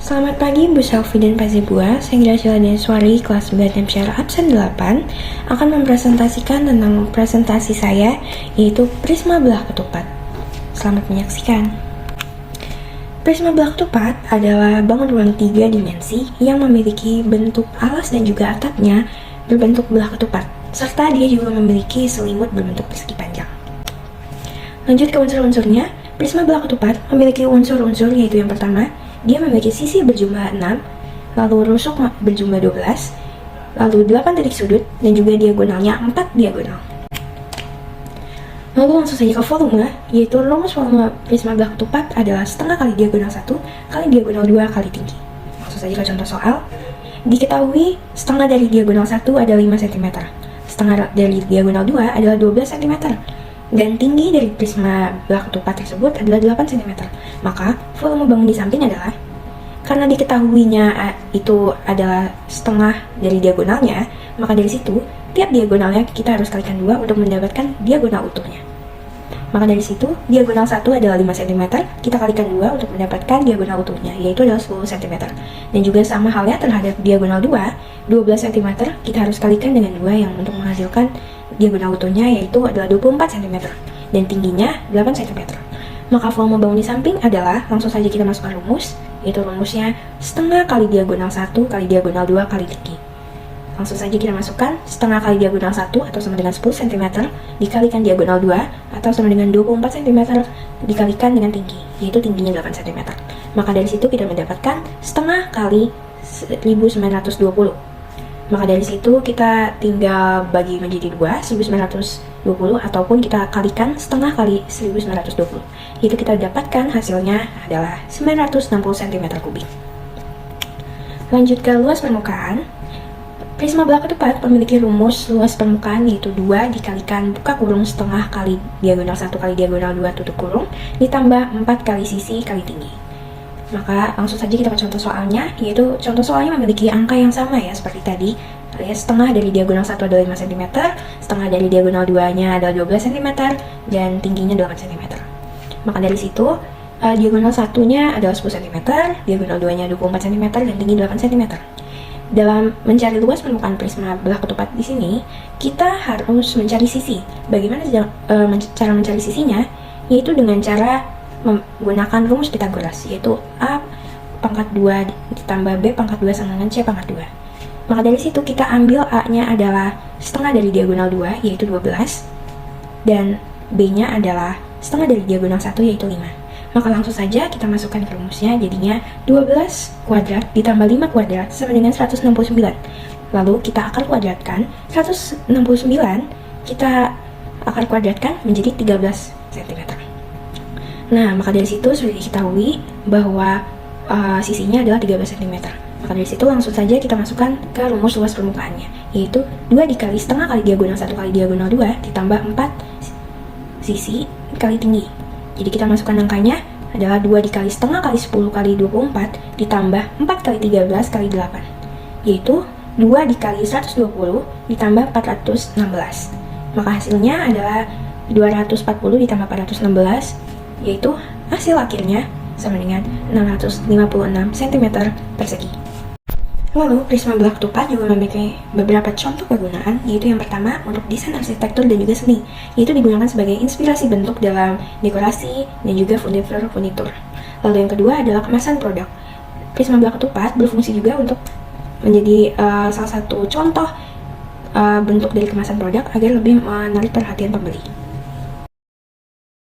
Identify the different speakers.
Speaker 1: Selamat pagi Bu Selvi dan Pak Zebua. Saya Graciela Deswari, kelas 9 MCR absen 8 akan mempresentasikan tentang presentasi saya, yaitu prisma belah ketupat. Selamat menyaksikan. Prisma belah ketupat adalah bangun ruang 3 dimensi yang memiliki bentuk alas dan juga atapnya berbentuk belah ketupat, serta dia juga memiliki selimut berbentuk persegi panjang. Lanjut ke unsur-unsurnya, prisma belah ketupat memiliki unsur-unsur, yaitu yang pertama, dia memiliki sisi berjumlah 6, lalu rusuk berjumlah 12, lalu 8 titik sudut, dan juga diagonalnya 4 diagonal. Lalu langsung saja ke volume, yaitu rumus volume prisma belah ketupat adalah setengah kali diagonal 1 kali diagonal 2 kali tinggi. Langsung saja ke contoh soal. Diketahui setengah dari diagonal 1 adalah 5 cm, setengah dari diagonal 2 adalah 12 cm, dan tinggi dari prisma belah ketupat tersebut adalah 8 cm. Maka volume bangun di samping adalah, karena diketahuinya itu adalah setengah dari diagonalnya, maka dari situ tiap diagonalnya kita harus kalikan 2 untuk mendapatkan diagonal utuhnya. Maka dari situ diagonal 1 adalah 5 cm, kita kalikan 2 untuk mendapatkan diagonal utuhnya, yaitu adalah 10 cm. Dan juga sama halnya terhadap diagonal 2, 12 cm kita harus kalikan dengan 2 yang untuk menghasilkan diagonal utuhnya, yaitu adalah 24 cm, dan tingginya 8 cm. Maka volume bangun di samping adalah, langsung saja kita masukkan rumus, yaitu rumusnya setengah kali diagonal 1 kali diagonal 2 kali tinggi. Langsung saja kita masukkan setengah kali diagonal 1 atau sama dengan 10 cm dikalikan diagonal 2 atau sama dengan 24 cm dikalikan dengan tinggi, yaitu tingginya 8 cm. Maka dari situ kita mendapatkan setengah kali 1920. Maka dari situ kita tinggal bagi menjadi 2, 1920, ataupun kita kalikan setengah kali 1920. Itu kita dapatkan hasilnya adalah 960 cm3. Lanjut ke luas permukaan. Prisma belah ketupat memiliki rumus luas permukaan, yaitu 2 dikalikan buka kurung setengah kali diagonal 1 kali diagonal 2 tutup kurung ditambah 4 kali sisi kali tinggi. Maka langsung saja kita ke contoh soalnya, yaitu contoh soalnya memiliki angka yang sama ya seperti tadi. Setengah dari diagonal 1 adalah 5 cm, setengah dari diagonal 2-nya adalah 12 cm, dan tingginya 8 cm. Maka dari situ diagonal 1-nya adalah 10 cm, diagonal 2-nya 24 cm, dan tinggi 8 cm. Dalam mencari luas permukaan prisma belah ketupat di sini, kita harus mencari sisi. Bagaimana cara mencari sisinya? Yaitu dengan cara menggunakan rumus Pythagoras, yaitu A pangkat 2 ditambah B pangkat 2 sama dengan C pangkat 2. Maka dari situ kita ambil A-nya adalah setengah dari diagonal 2, yaitu 12, dan B-nya adalah setengah dari diagonal 1, yaitu 5. Maka langsung saja kita masukkan ke rumusnya, jadinya 12 kuadrat ditambah 5 kuadrat sama dengan 169. Lalu kita akar kuadratkan, 169 kita akar kuadratkan menjadi 13 cm. Nah, maka dari situ sudah diketahui bahwa sisinya adalah 13 cm. Maka dari situ langsung saja kita masukkan ke rumus luas permukaannya, yaitu 2 dikali setengah kali diagonal 1 kali diagonal 2 ditambah 4 sisi kali tinggi. Jadi kita masukkan angkanya adalah 2 dikali setengah kali 10 kali 24 ditambah 4 kali 13 kali 8, yaitu 2 dikali 120 ditambah 416. Maka hasilnya adalah 240 ditambah 416, yaitu hasil akhirnya sama dengan 656 cm persegi. Lalu, prisma belah ketupat juga memiliki beberapa contoh kegunaan, yaitu yang pertama untuk desain arsitektur dan juga seni, yaitu digunakan sebagai inspirasi bentuk dalam dekorasi dan juga furnitur. Lalu yang kedua adalah kemasan produk. Prisma belah ketupat berfungsi juga untuk menjadi salah satu contoh bentuk dari kemasan produk agar lebih menarik perhatian pembeli.